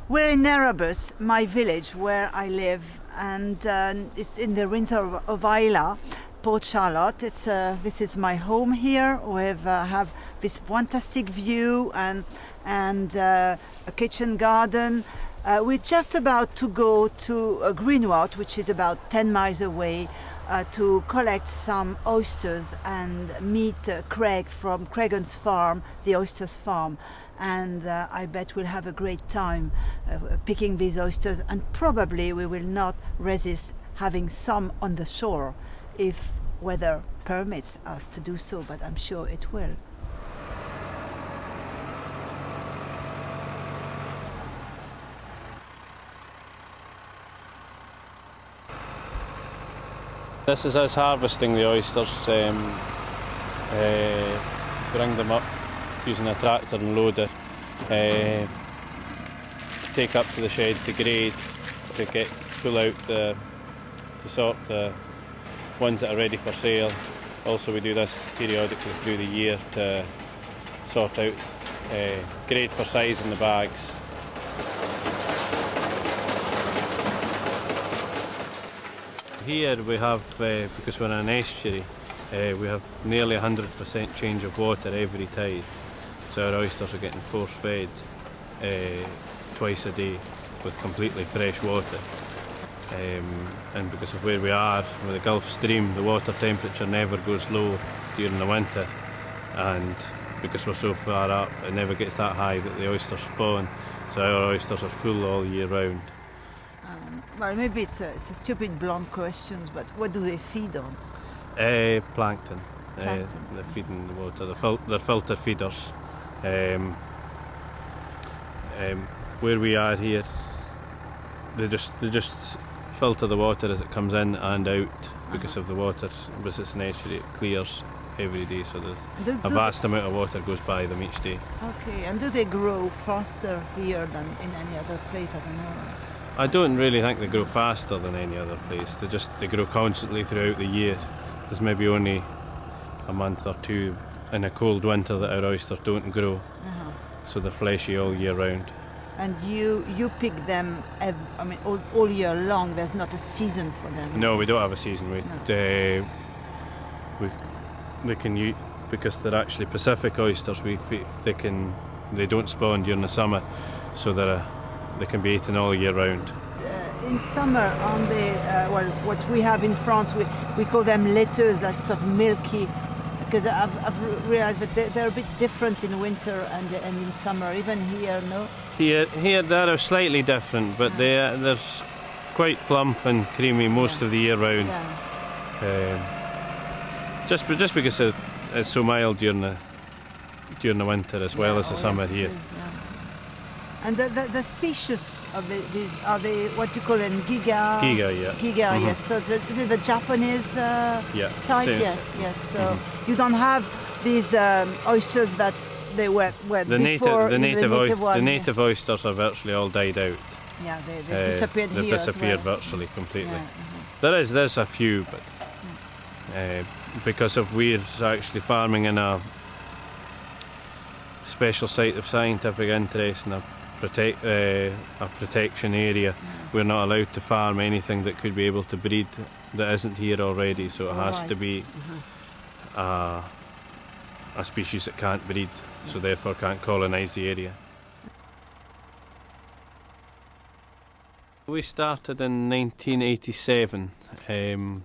We're in Erebus, my village where I live, and it's in the ruins of Islay, Port Charlotte. This is my home here. We have this fantastic view and a kitchen garden. We're just about to go to Gruinart, which is about 10 miles away, to collect some oysters and meet Craig from Craigens Farm, the Oysters farm. And I bet we'll have a great time picking these oysters, and probably we will not resist having some on the shore if weather permits us to do so, but I'm sure it will. This is us harvesting the oysters, bring them up using a tractor and loader, take up to the shed to grade, to pull out to sort the ones that are ready for sale. Also we do this periodically through the year to sort out, grade for size in the bags. Here we have, because we're in an estuary, we have nearly 100% change of water every tide. So our oysters are getting force-fed twice a day with completely fresh water. And because of where we are, with the Gulf Stream, the water temperature never goes low during the winter. And because we're so far up, it never gets that high that the oysters spawn. So our oysters are full all year round. Well, maybe it's a stupid blunt question, but what do they feed on? Plankton. They're feeding the water. They're filter feeders. Where we are here, they just filter the water as it comes in and out because of the water. Because it's an estuary, it clears every day, so there's a vast amount of water goes by them each day. Okay, and do they grow faster here than in any other place? I don't know. I don't really think they grow faster than any other place. They grow constantly throughout the year. There's maybe only a month or two in a cold winter that our oysters don't grow, so they're fleshy all year round. And you pick them, all year long. There's not a season for them. No, we don't have a season. They can because they're actually Pacific oysters. They don't spawn during the summer, so they can be eaten all year round. In summer, on the what we have in France, we call them laiteuses, that's sort of milky. Because I've realised that they're a bit different in winter and in summer, even here, no? Here they're slightly different, but they're quite plump and creamy most of the year round. Yeah. Just because it's so mild during the winter as well as the summer here. And the species of these, are they what you call them, giga? Giga, yeah. Giga, yes. So is it the Japanese type? Same. Yes. So you don't have these oysters that they were before. The native oysters are virtually all died out. Yeah, they disappeared here. They've disappeared as well. virtually completely. Yeah, There's a few, but because of we're actually farming in a special site of scientific interest and a protection area, we're not allowed to farm anything that could be able to breed that isn't here already, so it has to be a species that can't breed, so therefore can't colonise the area. We started in 1987,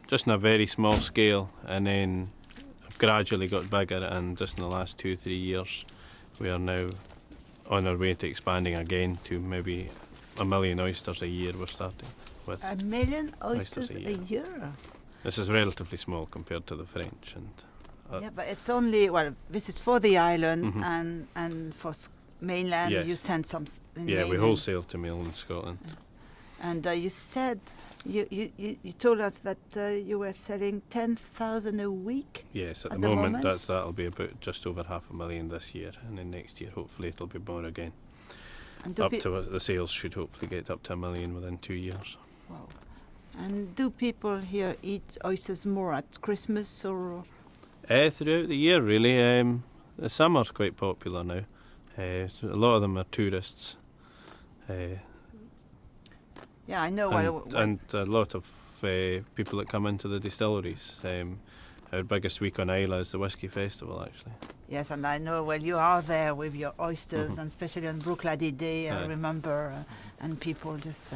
just on a very small scale, and then gradually got bigger, and just in the last 2-3 years we are now on our way to expanding again to maybe 1 million oysters a year. We're starting with 1 million oysters a year? This is relatively small compared to the French. Yeah, but it's only, this is for the island, and for mainland you send some. We wholesale to mainland Scotland. And you said, you told us that you were selling 10,000 a week? Yes, at the moment that'll be about just over 500,000 this year, and then next year hopefully it'll be more again. And the sales should hopefully get up to 1 million within 2 years. Wow. And do people here eat oysters more at Christmas or? Throughout the year really. The summer's quite popular now. A lot of them are tourists. Yeah, I know. And a lot of people that come into the distilleries. Our biggest week on Islay is the Whisky Festival, actually. Yes, and I know, well, you are there with your oysters, and especially on Brooklady Day, I remember, and people just...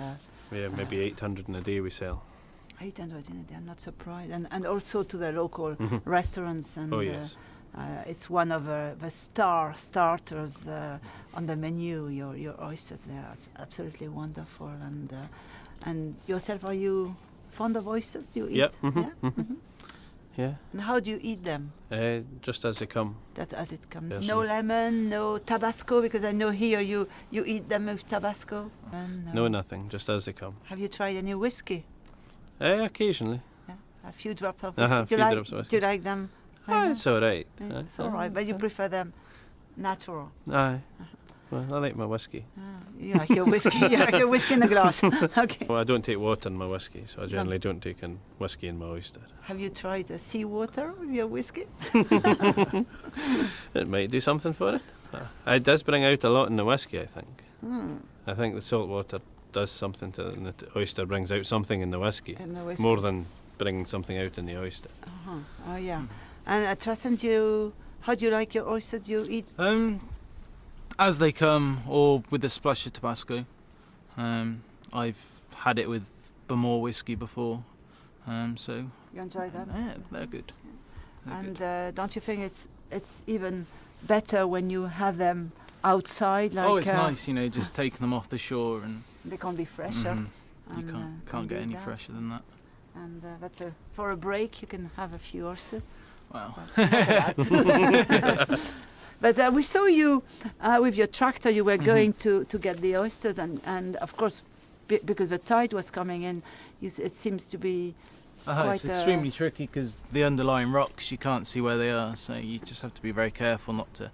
maybe 800 in a day we sell. 800 in a day, I'm not surprised. And also to the local restaurants. And, yes. It's one of the starters on the menu, your oysters there. It's absolutely wonderful. And yourself, are you fond of oysters? Do you eat? Yep. Yeah? And how do you eat them? Just as they come. That as it comes. Yes. No lemon, no Tabasco, because I know here you eat them with Tabasco. No, nothing, just as they come. Have you tried any whiskey? occasionally. Yeah, a few drops of whiskey. A few drops of whiskey. Do you like them? It's all right. Yeah, it's all right, but you prefer them natural. Aye. Well, I like my whiskey. You like your whiskey. You like your whiskey in a glass. Okay. Well, I don't take water in my whiskey, so I generally don't take in whiskey in my oyster. Have you tried the seawater with your whiskey? It might do something for it. It does bring out a lot in the whiskey, I think. I think the salt water does something to it, and the oyster brings out something in the whiskey, more than bringing something out in the oyster. Oh, yeah. And Tristan, how do you like your oysters? Do you eat? As they come, or with a splash of Tabasco. I've had it with Bamor whiskey before, so You enjoy them? yeah, they're good. Don't you think it's even better when you have them outside? Like, it's nice, just taking them off the shore, and they can be fresher. You can't get any fresher than that. And that's for a break. You can have a few oysters. Wow. But we saw you with your tractor. You were going to get the oysters, and of course, because the tide was coming in, it seems to be quite... It's extremely tricky because the underlying rocks, you can't see where they are, so you just have to be very careful not to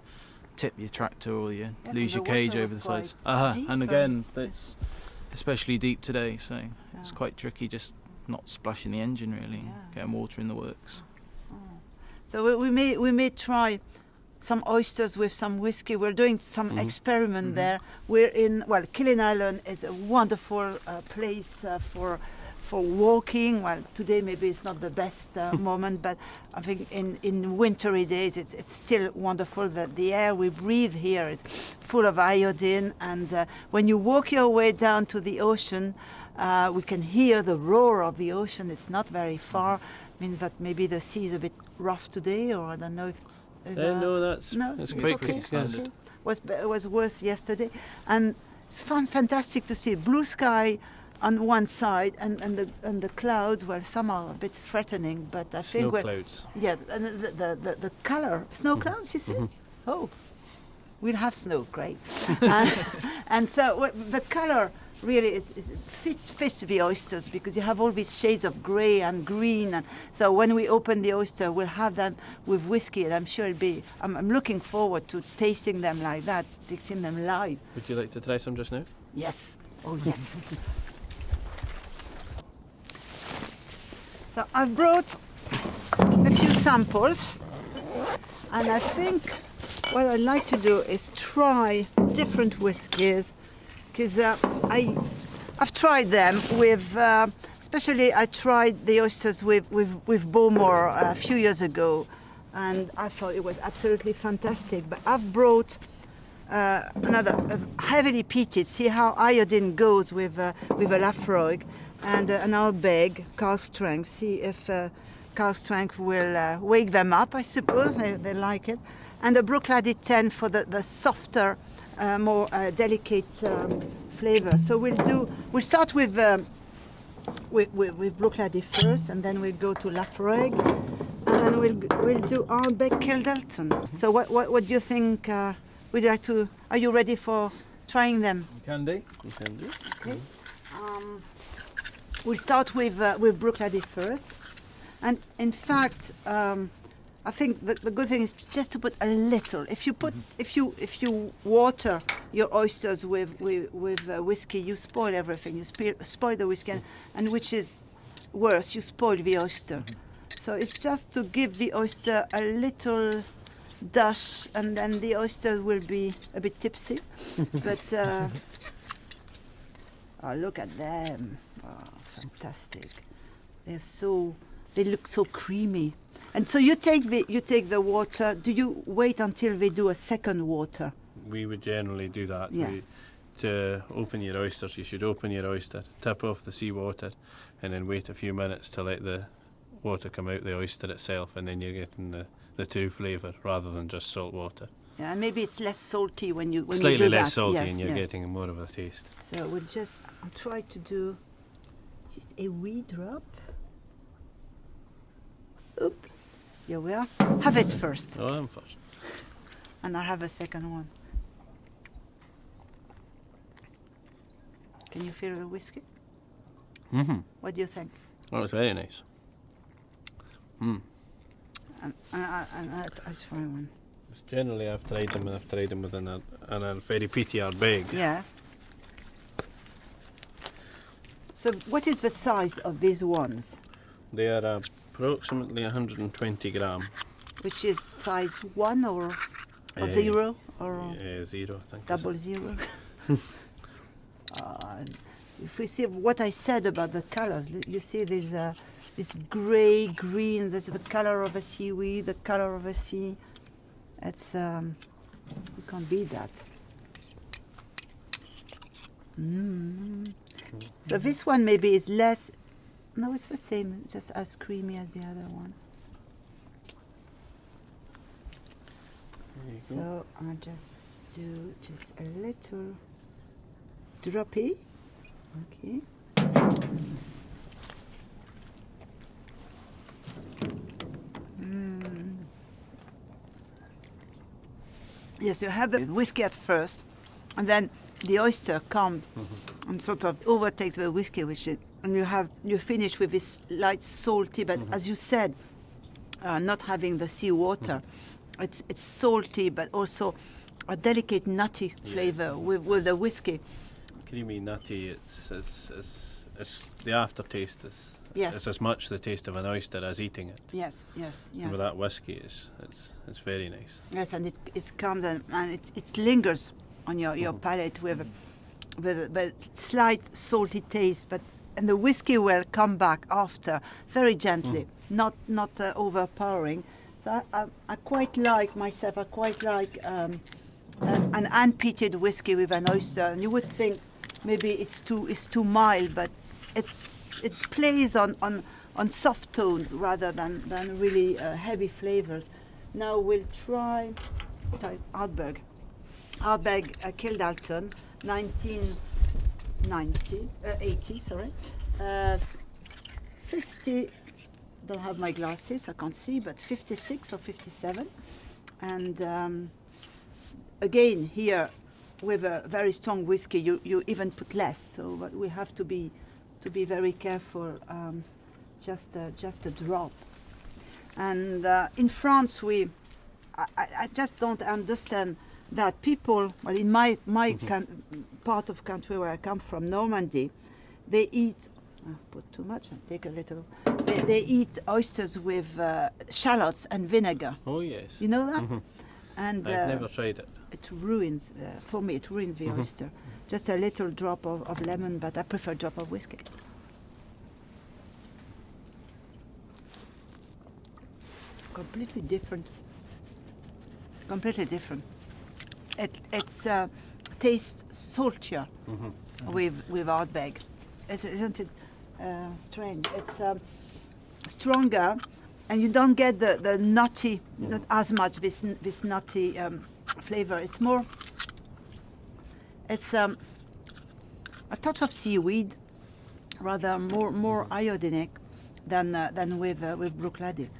tip your tractor or you lose your cage over the sides. And again, it's especially deep today, so it's quite tricky just not splashing the engine really, getting water in the works. So we may try some oysters with some whiskey. We're doing some experiment there. We're in, Craigens Island is a wonderful place for walking. Well, today maybe it's not the best moment, but I think in wintry days it's still wonderful. That the air we breathe here is full of iodine, and when you walk your way down to the ocean, we can hear the roar of the ocean. It's not very far. Means that maybe the sea is a bit rough today, or I don't know if no, that's quite okay. standard. It was worse yesterday, and it's fantastic to see blue sky on one side, and the clouds. Well, some are a bit threatening, but I think snow clouds. Yeah, and the color snow clouds. You see, oh, we'll have snow, great, and so the color. Really, it fits the oysters because you have all these shades of grey and green, and so when we open the oyster, we'll have them with whiskey, and I'm sure it'll be. I'm looking forward to tasting them like that, tasting them live. Would you like to try some just now? Yes. Oh yes. So I've brought a few samples, and I think what I'd like to do is try different whiskies. Because I've tried them with, especially I tried the oysters with Bowmore a few years ago, and I thought it was absolutely fantastic. But I've brought another heavily peated. See how iodine goes with a Lafroig, and an Ardbeg cask strength. See if cask strength will wake them up. I suppose they like it, and a Brooklady 10 for the softer. More delicate flavour. So we'll start with Brooklady first, and then we'll go to Lafroig, and then we'll do Ardbeg Kildelton. So what do you think? Would you like to? Are you ready for trying them? You can do. Okay. We'll start with Brooklady first, and in fact. I think the good thing is just to put a little. If you water your oysters with whiskey, you spoil everything. You spoil the whiskey, and which is worse, you spoil the oyster. So it's just to give the oyster a little dash, and then the oyster will be a bit tipsy. But Oh, look at them. Oh, fantastic. They look so creamy. And so you take the water. Do you wait until they do a second water? We would generally do that. Yeah. To open your oysters, you should open your oyster, tip off the seawater, and then wait a few minutes to let the water come out the oyster itself, and then you're getting the true flavour rather than just salt water. Yeah, and maybe it's less salty when you do that. Slightly less salty, yes, and you're yes. getting more of a taste. So I'll try to do just a wee drop. Oop. Here we are. Have it first. Oh, I'm first. And I'll have a second one. Can you feel the whiskey? Mm-hmm. What do you think? Oh, it's very nice. Mm. And I'll try one. Generally, I've tried them within a very peaty bag. Yeah. So what is the size of these ones? They are approximately 120 gram. Which is size 1 or 0 or 0, I think. double 0? If we see what I said about the colors, you see this grey, green, that's the color of a seaweed, the color of a sea. It's, you can't beat that. So this one maybe is less, no, it's the same, just as creamy as the other one. So I'll just do just a little droppy. Okay. Yes, you have the whiskey at first, and then the oyster comes and sort of overtakes the whiskey, and you finish with this light salty. But as you said, not having the sea water, it's salty, but also a delicate nutty flavor with the whiskey. Creamy, nutty. It's the aftertaste is it's as much the taste of an oyster as eating it. Yes. And with that whiskey, it's very nice. Yes, and it comes and it lingers on your palate with a slight salty taste, and the whiskey will come back after very gently, not overpowering. So I quite like an unpeated whiskey with an oyster, and you would think maybe it's too mild, but it plays on soft tones rather than really heavy flavors. Now we'll try Ardbeg Kildalton, 1980. Sorry, 50. Don't have my glasses, I can't see, but 56 or 57, and again here with a very strong whiskey, you even put less. So, but we have to be very careful. Just a drop. And in France, I just don't understand that people. Well, in my part of country where I come from, Normandy, they eat. Put too much. Take a little. They eat oysters with shallots and vinegar. Oh yes. You know that? Mm-hmm. And I've never tried it. It ruins, for me, it ruins the oyster. Just a little drop of lemon, but I prefer a drop of whiskey. Completely different. It's tastes saltier with Ardbeg. Isn't it strange? It's stronger, and you don't get the nutty, not as much this nutty flavor. It's more. It's a touch of seaweed, rather more iodinic than with Bruichladdich.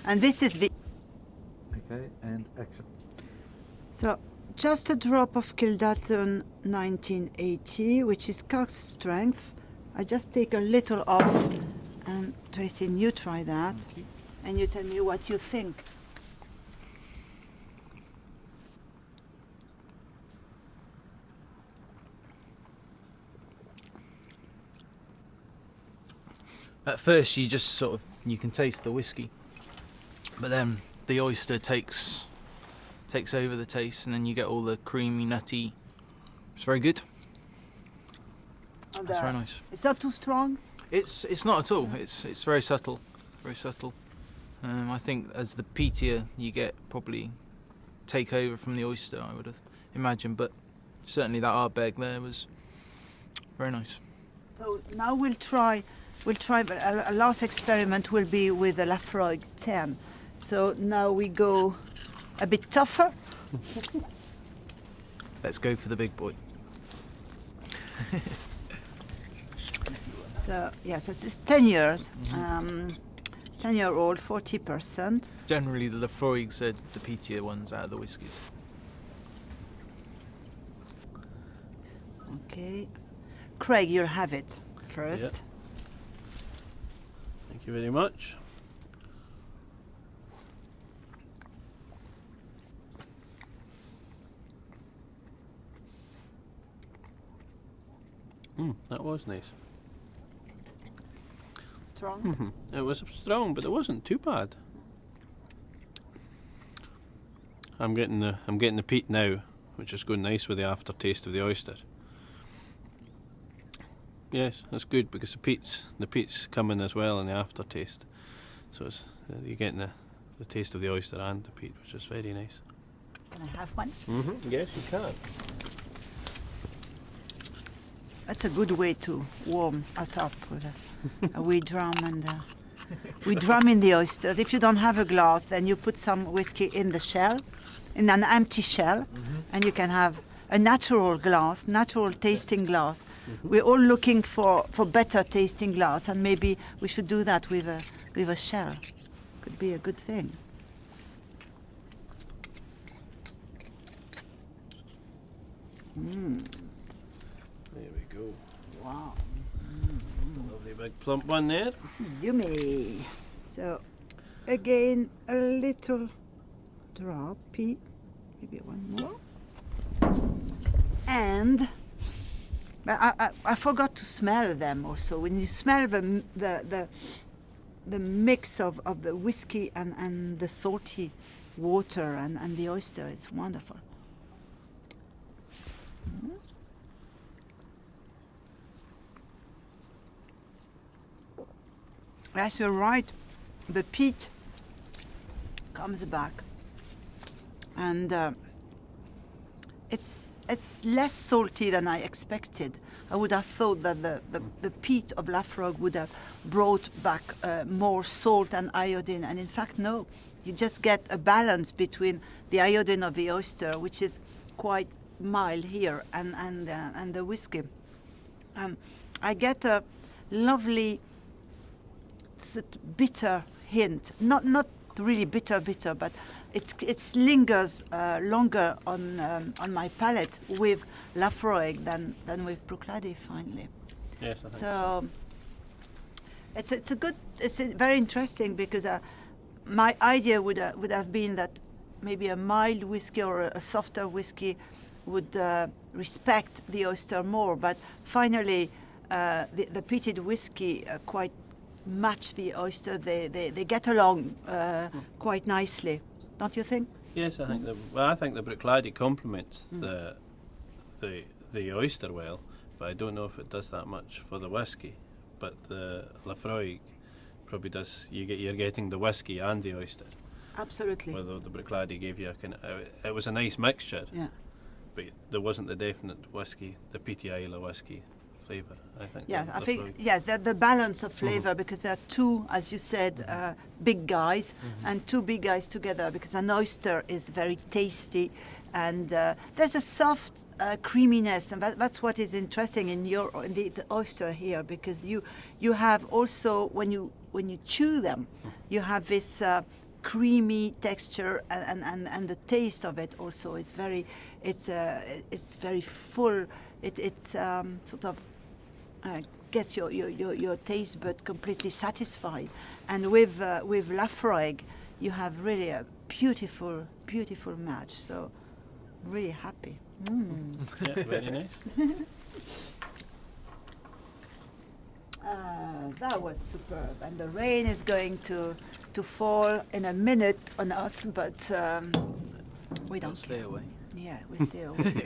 And this is the. Okay, and action. So just a drop of Kildalton 1980, which is cask strength. I just take a little off, and Tracy, you try that, and you tell me what you think. At first, you just you can taste the whiskey, but then the oyster takes over the taste, and then you get all the creamy, nutty. It's very good. That's very nice. It's not too strong? It's not at all. It's very subtle, very subtle. I think as the peatier you get, probably take over from the oyster, I would have imagined. But certainly that Ardbeg there was very nice. So now we'll try. But a last experiment will be with the Laphroaig 10. So now we go a bit tougher. Let's go for the big boy. So yes, it's 10 years. 10-year-old, 40%. Generally, the Laphroaigs are the peatier ones out of the whiskies. Okay. Craig, you'll have it first. Yeah. Thank you very much. That was nice. Strong? It was strong, but it wasn't too bad. I'm getting the peat now, which is going nice with the aftertaste of the oyster. Yes, that's good because the peat's coming as well in the aftertaste. So it's, you're getting the taste of the oyster and the peat, which is very nice. Can I have one? Yes, you can. That's a good way to warm us up with a wee drum and we drum in the oysters. If you don't have a glass, then you put some whiskey in the shell, in an empty shell, and you can have a natural glass, natural tasting glass. We're all looking for better tasting glass, and maybe we should do that with a shell. Could be a good thing. There we go. Wow. Lovely big plump one there. Yummy. So, again, a little drop, maybe one more. And but I forgot to smell them also. When you smell the mix of the whiskey and the salty water and the oyster, it's wonderful. Yes, you're right. The peat comes back, and it's less salty than I expected. I would have thought that the peat of Laphroaig would have brought back more salt and iodine, and in fact, no. You just get a balance between the iodine of the oyster, which is quite mild here, and the whiskey. I get a lovely bitter hint, not really bitter, but it lingers longer on my palate with Laphroaig than with Bruichladdich. Finally, Yes, I think so. It's very interesting because my idea would have been that maybe a mild whiskey or a softer whiskey would respect the oyster more, but finally the peated whiskey quite match the oyster. They get along quite nicely, don't you think? Yes, I think I think the Bruichladdich complements the oyster well, but I don't know if it does that much for the whiskey. But the Laphroaig probably does. You're getting the whiskey and the oyster. Absolutely. Whether the Bruichladdich gave you it was a nice mixture. Yeah. But there wasn't the definite whiskey, the peaty Islay whiskey flavour. I think. Yeah, I think yes, the balance of flavour because there are two, as you said, big guys and two big guys together because an oyster is very tasty, and there's a soft creaminess, and that's what is interesting in the oyster here because you have also when you chew them, you have this creamy texture and the taste of it also is very it's very full. It sort of gets your taste bud completely satisfied, and with Laphroaig you have really a beautiful match. So really happy. Yeah, very nice. That was superb, and the rain is going to fall in a minute on us, but we don't stay care. away. Yeah, we stay away.